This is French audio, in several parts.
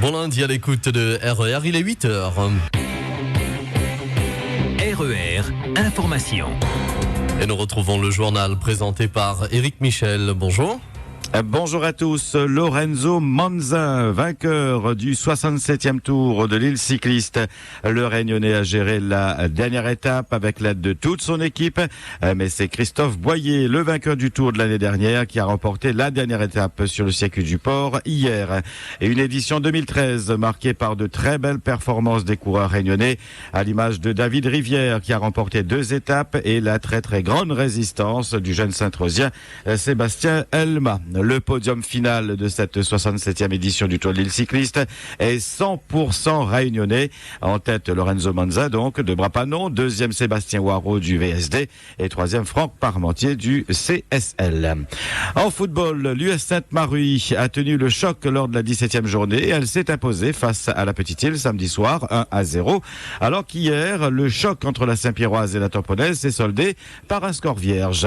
Bon lundi à l'écoute de RER, il est 8h. RER, information. Et nous retrouvons le journal présenté par Éric Michel. Bonjour. Bonjour à tous. Lorenzo Manza, vainqueur du 67e tour de l'île cycliste. Le Réunionnais a géré la dernière étape avec l'aide de toute son équipe. Mais c'est Christophe Boyer, le vainqueur du tour de l'année dernière, qui a remporté la dernière étape sur le circuit du port hier. Et une édition 2013 marquée par de très belles performances des coureurs réunionnais, à l'image de David Rivière, qui a remporté 2 étapes, et la très très grande résistance du jeune Saint-Rosien, Sébastien Elma. Le podium final de cette 67e édition du Tour de l'île cycliste est 100% réunionnais. En tête, Lorenzo Manza, donc, de Brapanon. Deuxième, Sébastien Waro du VSD. Et troisième, Franck Parmentier du CSL. En football, l'US Sainte-Marie a tenu le choc lors de la 17e journée. Elle s'est imposée face à la Petite-Île samedi soir, 1-0. Alors qu'hier, le choc entre la Saint-Pierroise et la Tamponnaise s'est soldé par un score vierge.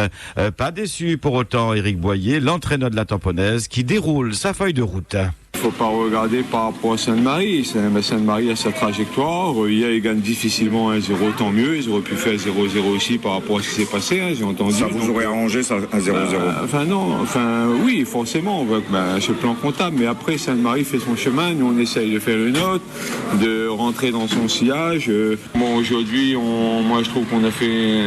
Pas déçu pour autant Éric Boyer, l'entraîneur de la Tamponnaise, qui déroule sa feuille de route. Il ne faut pas regarder par rapport à Sainte-Marie. Sainte-Marie a sa trajectoire. Hier, ils gagnent difficilement 1-0, tant mieux. Ils auraient pu faire 0-0 aussi par rapport à ce qui s'est passé, j'ai entendu. Ça vous aurait arrangé, ça, 1-0-0 Oui, forcément, ce plan comptable. Mais après, Sainte-Marie fait son chemin. Nous, on essaye de faire le nôtre, de rentrer dans son sillage. Aujourd'hui, moi, je trouve qu'on a fait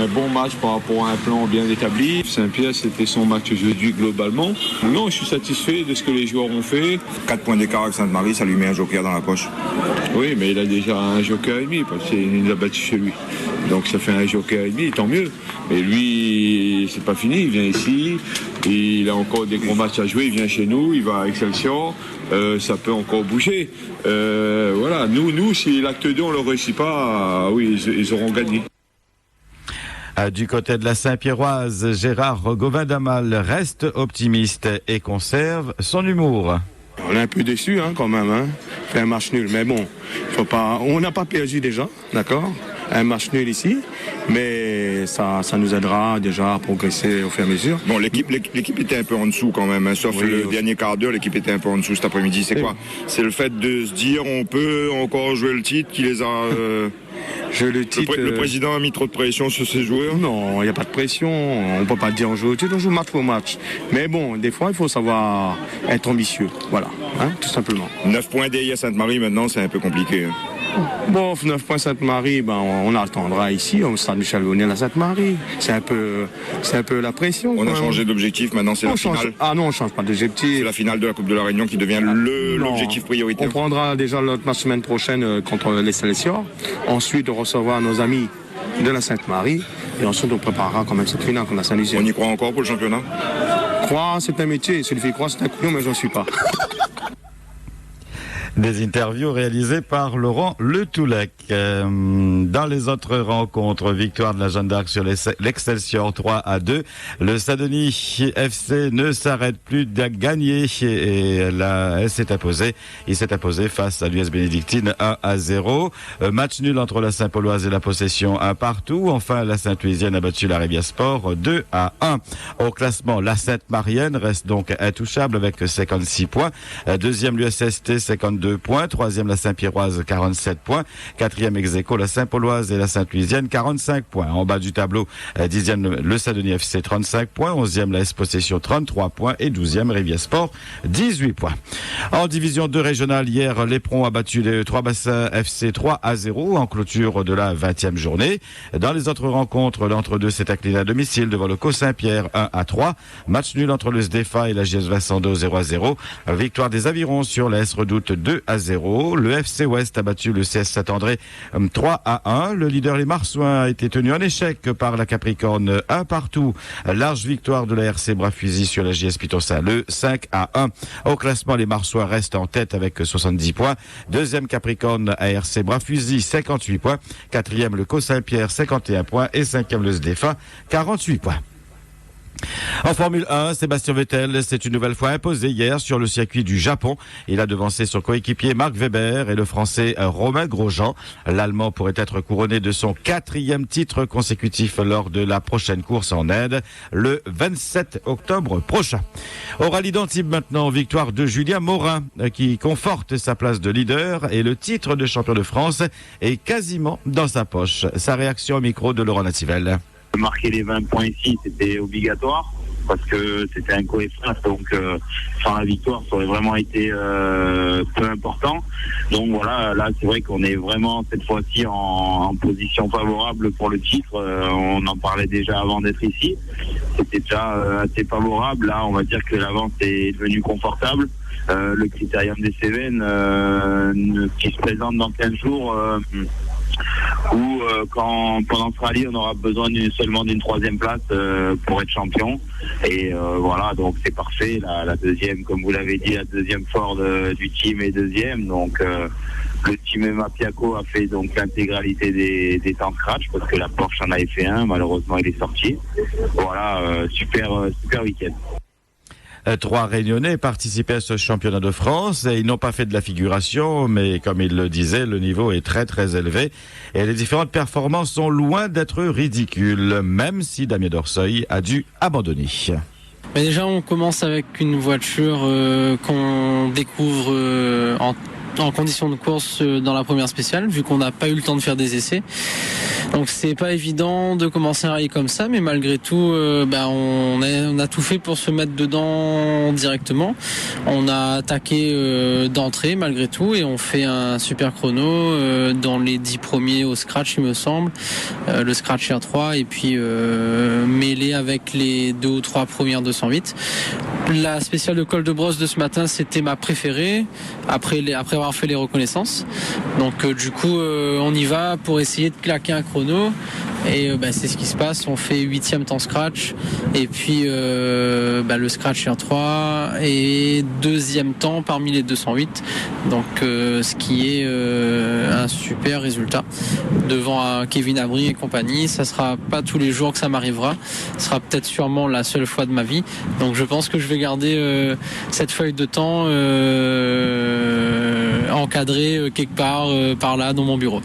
un bon match par rapport à un plan bien établi. Saint-Pierre, c'était son match aujourd'hui globalement. Non, je suis satisfait de ce que les joueurs ont fait. 4 points d'écart avec Sainte-Marie, ça lui met un joker dans la poche. Oui, mais il a déjà un joker et demi, parce qu'il l'a battu chez lui. Donc ça fait un joker et demi, tant mieux. Mais lui, c'est pas fini, il vient ici, il a encore des gros matchs à jouer, il vient chez nous, il va à Excelsior, ça peut encore bouger. Voilà, nous, si l'acte 2, on ne le réussit pas, oui, ils auront gagné. Du côté de la Saint-Pierroise, Gérard Gauvin-Damal reste optimiste et conserve son humour. On est un peu déçus quand même, fait un match nul, mais bon, on n'a pas perdu déjà, d'accord, un match nul ici, mais ça nous aidera déjà à progresser au fur et à mesure. Bon, l'équipe était un peu en dessous quand même, sauf le dernier quart d'heure, l'équipe était un peu en dessous cet après-midi. C'est quoi? C'est le fait de se dire on peut encore jouer le titre qui les a... Le président a mis trop de pression sur ses joueurs? Non, il n'y a pas de pression. On ne peut pas dire on joue match pour match. Mais bon, des fois, il faut savoir être ambitieux. Voilà, tout simplement. 9 points derrière Sainte-Marie, maintenant, c'est un peu compliqué. Bon, 9 points Sainte-Marie, on attendra ici, au stade Michel-Vonnier à Sainte-Marie. C'est un peu la pression. On a changé d'objectif, maintenant c'est la finale. Ah non, on ne change pas d'objectif. C'est la finale de la Coupe de la Réunion qui devient l'objectif prioritaire. On prendra déjà notre match semaine prochaine contre les Excelsior. Ensuite, on recevra nos amis de la Sainte-Marie. Et ensuite, on préparera quand même cette finale contre la Saint-Lucien. On y croit encore pour le championnat? Croire, c'est un métier. Celui qui croit, c'est un couillon, mais j'en suis pas. Des interviews réalisées par Laurent Le Toulec. Dans les autres rencontres, victoire de la Jeanne d'Arc sur l'Excelsior 3-2. Le Saint-Denis FC ne s'arrête plus de gagner et là, il s'est imposé face à l'US Bénédictine 1-0. Match nul entre la Saint-Pauloise et la Possession 1-1. Enfin, la Saint-Louisienne a battu la Rivière Sport 2-1. Au classement, la Sainte-Marienne reste donc intouchable avec 56 points. Deuxième, l'USST 52 points. Troisième, la Saint-Pierroise 47 points. Quatrième ex-aequo, la Saint-Pauloise et la Sainte-Louisienne 45 points. En bas du tableau, 10e, le Saint-Denis FC 35 points. 11e, la S-Possession 33 points. Et 12e, Rivière Sport 18 points. En division 2 régionale, hier, l'Éperon a battu les Trois-Bassins FC 3-0 en clôture de la 20e journée. Dans les autres rencontres, l'entre-deux s'est incliné à domicile devant le Co-Saint-Pierre 1-3. Match nul entre le SDFA et la JS Vincendo 0-0. Victoire des Avirons sur la S-Redoute 2-0. Le FC Ouest a battu le CS Saint-André 3-1. Le leader les Marsouins a été tenu en échec par la Capricorne 1-1. Large victoire de la RC Bras-Fusil sur la JS Piton-Saint le 5-1. Au classement, les Marsouins restent en tête avec 70 points. Deuxième Capricorne ARC Bras-Fusil 58 points. Quatrième le Co Saint-Pierre 51 points et cinquième le SDFA 48 points. En Formule 1, Sébastien Vettel s'est une nouvelle fois imposé hier sur le circuit du Japon. Il a devancé son coéquipier Mark Webber et le Français Romain Grosjean. L'Allemand pourrait être couronné de son 4e titre consécutif lors de la prochaine course en Inde, le 27 octobre prochain. Au rallye d'Antibes maintenant, victoire de Julien Morin qui conforte sa place de leader et le titre de champion de France est quasiment dans sa poche. Sa réaction au micro de Laurent Nativelle. Marquer les 20 points ici, c'était obligatoire parce que c'était un coefficient, donc sans la victoire, ça aurait vraiment été peu important. Donc voilà, là c'est vrai qu'on est vraiment cette fois-ci en position favorable pour le titre. On en parlait déjà avant d'être ici. C'était déjà assez favorable. Là, on va dire que l'avance est devenue confortable. Le critérium des Cévennes qui se présente dans 15 jours... où quand pendant ce rallye on aura besoin seulement d'une 3e place pour être champion et voilà, donc c'est parfait. La deuxième, comme vous l'avez dit, la deuxième Ford du team est 2e, donc le team Mapiaco a fait donc l'intégralité des temps scratch parce que la Porsche en avait fait un, malheureusement il est sorti. Voilà, super week-end. 3 Réunionnais participaient à ce championnat de France et ils n'ont pas fait de la figuration, mais comme il le disait, le niveau est très très élevé et les différentes performances sont loin d'être ridicules, même si Damien Dorseuil a dû abandonner. Mais déjà, on commence avec une voiture qu'on découvre en conditions de course dans la première spéciale, vu qu'on n'a pas eu le temps de faire des essais. Donc c'est pas évident de commencer un rallye comme ça, mais malgré tout, on a tout fait pour se mettre dedans directement. On a attaqué d'entrée malgré tout et on fait un super chrono dans les 10 premiers au scratch, il me semble, le scratch R3 et puis mêlé avec les 2 ou 3 premières 208. La spéciale de Col de Brosse de ce matin, c'était ma préférée après avoir fait les reconnaissances. Donc du coup, on y va pour essayer de claquer un chrono et c'est ce qui se passe. On fait 8e temps scratch et puis le scratch R3 et 2e temps parmi les 208. Donc ce qui est un super résultat devant Kevin Abry et compagnie. Ça sera pas tous les jours que ça m'arrivera. Ce sera peut-être sûrement la seule fois de ma vie. Donc je pense que je vais garder cette feuille de temps encadrée quelque part par là dans mon bureau.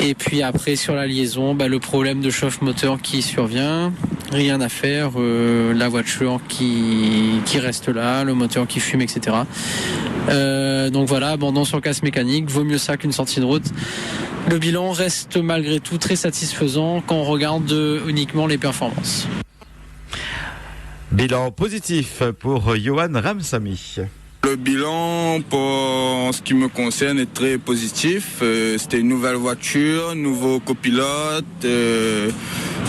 Et puis après sur la liaison, le problème de chauffe moteur qui survient, rien à faire, la voiture qui reste là, le moteur qui fume, etc. Donc voilà, abandon sur casse mécanique, vaut mieux ça qu'une sortie de route. Le bilan reste malgré tout très satisfaisant quand on regarde uniquement les performances. Bilan positif pour Johan Ramsamy. Le bilan, en ce qui me concerne, est très positif. C'était une nouvelle voiture, nouveau copilote.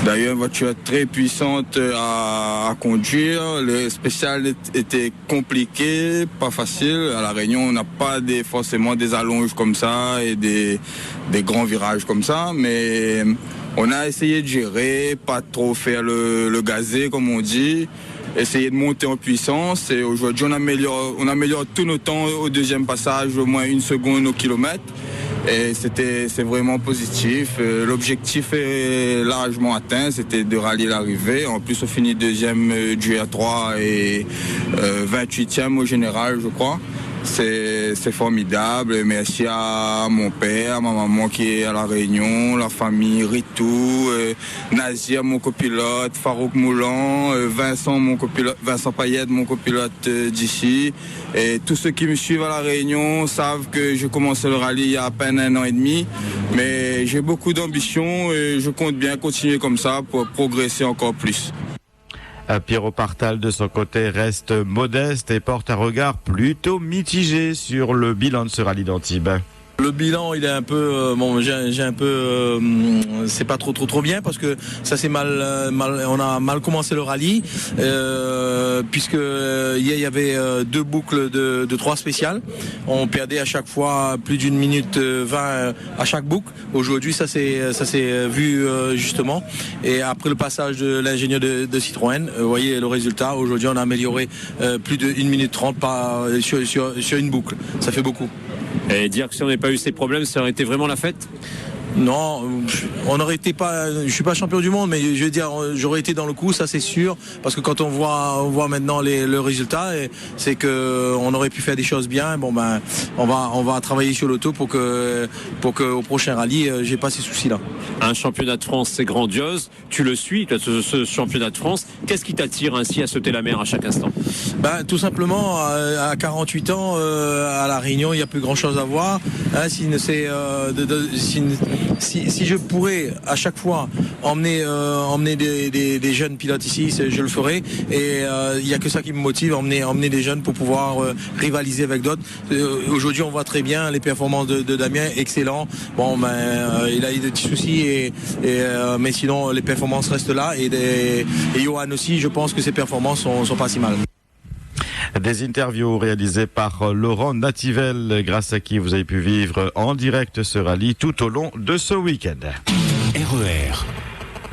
D'ailleurs, une voiture très puissante à conduire. Le spécial était compliqué, pas facile. À La Réunion, on n'a pas forcément des allonges comme ça et des grands virages comme ça. Mais on a essayé de gérer, pas trop faire le gazé, comme on dit. Essayer de monter en puissance et aujourd'hui on améliore tous nos temps au deuxième passage, au moins 1 seconde au kilomètre et c'est vraiment positif. L'objectif est largement atteint, c'était de rallier l'arrivée. En plus on finit 2e du R3 et 28e au général je crois. C'est formidable. Merci à mon père, à ma maman qui est à La Réunion, la famille Ritou, Nazir, mon copilote, Farouk Moulan, Vincent Payette, mon copilote d'ici. Et tous ceux qui me suivent à La Réunion savent que j'ai commencé le rallye il y a à peine 1 an et demi. Mais j'ai beaucoup d'ambition et je compte bien continuer comme ça pour progresser encore plus. Pierrot Partal, de son côté, reste modeste et porte un regard plutôt mitigé sur le bilan de ce rallye d'Antibes. Le bilan, il est un peu, c'est pas trop bien parce que ça c'est on a mal commencé le rallye puisque hier il y avait 2 boucles de 3 spéciales. On perdait à chaque fois plus d'1 minute 20 à chaque boucle. Aujourd'hui ça s'est vu justement et après le passage de l'ingénieur de Citroën, vous voyez le résultat. Aujourd'hui on a amélioré plus de 1 minute 30 sur une boucle. Ça fait beaucoup. Et dire que si on n'avait pas eu ces problèmes, ça aurait été vraiment la fête ? Non, on aurait été pas. Je suis pas champion du monde, mais je veux dire, j'aurais été dans le coup, ça c'est sûr, parce que quand on voit maintenant le résultat, c'est que on aurait pu faire des choses bien. Bon ben, on va travailler sur l'auto pour que au prochain rallye, j'ai pas ces soucis-là. Un championnat de France, c'est grandiose. Tu le suis, ce championnat de France. Qu'est-ce qui t'attire ainsi à sauter la mer à chaque instant? Ben, tout simplement, à 48 ans, à La Réunion, il n'y a plus grand-chose à voir. Hein, si je pourrais à chaque fois emmener des jeunes pilotes ici, je le ferai. Et il n'y a que ça qui me motive, emmener des jeunes pour pouvoir rivaliser avec d'autres. Aujourd'hui, on voit très bien les performances de Damien, excellent. Bon, ben, il a eu des petits soucis, mais sinon les performances restent là. Et Johan aussi, je pense que ses performances sont pas si mal. Des interviews réalisées par Laurent Nativel, grâce à qui vous avez pu vivre en direct ce rallye tout au long de ce week-end. RER.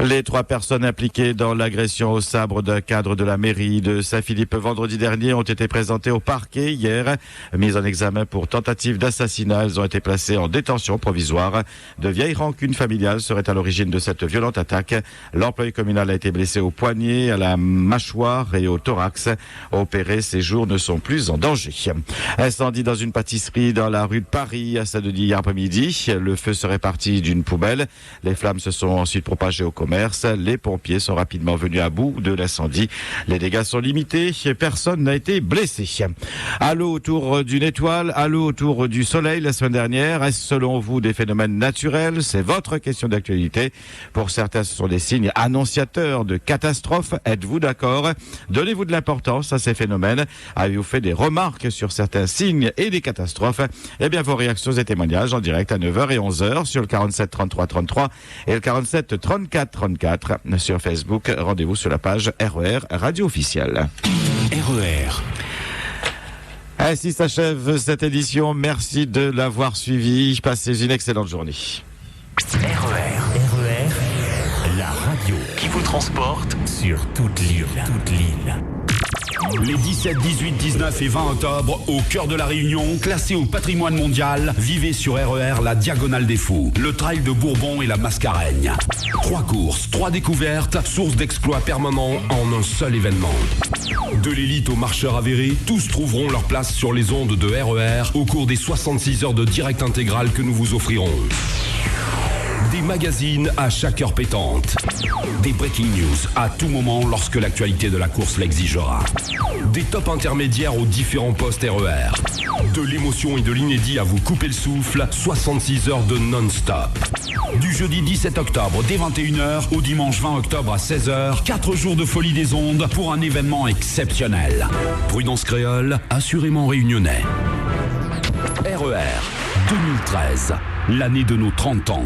Les 3 personnes impliquées dans l'agression au sabre d'un cadre de la mairie de Saint-Philippe vendredi dernier ont été présentées au parquet hier. Mises en examen pour tentative d'assassinat, elles ont été placées en détention provisoire. De vieilles rancunes familiales seraient à l'origine de cette violente attaque. L'employé communal a été blessé au poignet, à la mâchoire et au thorax. Opérés, ses jours ne sont plus en danger. Incendie dans une pâtisserie dans la rue de Paris à Saint-Denis hier après-midi. Le feu serait parti d'une poubelle. Les flammes se sont ensuite propagées au commerce. Les pompiers sont rapidement venus à bout de l'incendie. Les dégâts sont limités. Personne n'a été blessé. À l'eau autour d'une étoile, à l'eau autour du soleil la semaine dernière. Est-ce selon vous des phénomènes naturels? C'est votre question d'actualité. Pour certains, ce sont des signes annonciateurs de catastrophes. Êtes-vous d'accord? Donnez-vous de l'importance à ces phénomènes. Avez-vous fait des remarques sur certains signes et des catastrophes? Eh bien, vos réactions et témoignages en direct à 9h et 11h sur le 47 33 33 et le 47 34 34 sur Facebook. Rendez-vous sur la page RER Radio Officielle. RER. Ainsi s'achève cette édition. Merci de l'avoir suivi. Passez une excellente journée. RER. La radio qui vous transporte sur toute l'île. Les 17, 18, 19 et 20 octobre, au cœur de la Réunion, classé au patrimoine mondial, vivez sur RER la Diagonale des Fous, le trail de Bourbon et la Mascareigne. 3 courses, 3 découvertes, source d'exploits permanents en un seul événement. De l'élite aux marcheurs avérés, tous trouveront leur place sur les ondes de RER au cours des 66 heures de direct intégral que nous vous offrirons. Des magazines à chaque heure pétante. Des breaking news à tout moment lorsque l'actualité de la course l'exigera. Des tops intermédiaires aux différents postes RER. De l'émotion et de l'inédit à vous couper le souffle, 66 heures de non-stop. Du jeudi 17 octobre dès 21h au dimanche 20 octobre à 16h, 4 jours de folie des ondes pour un événement exceptionnel. Prudence créole, assurément réunionnais. RER 2013, l'année de nos 30 ans.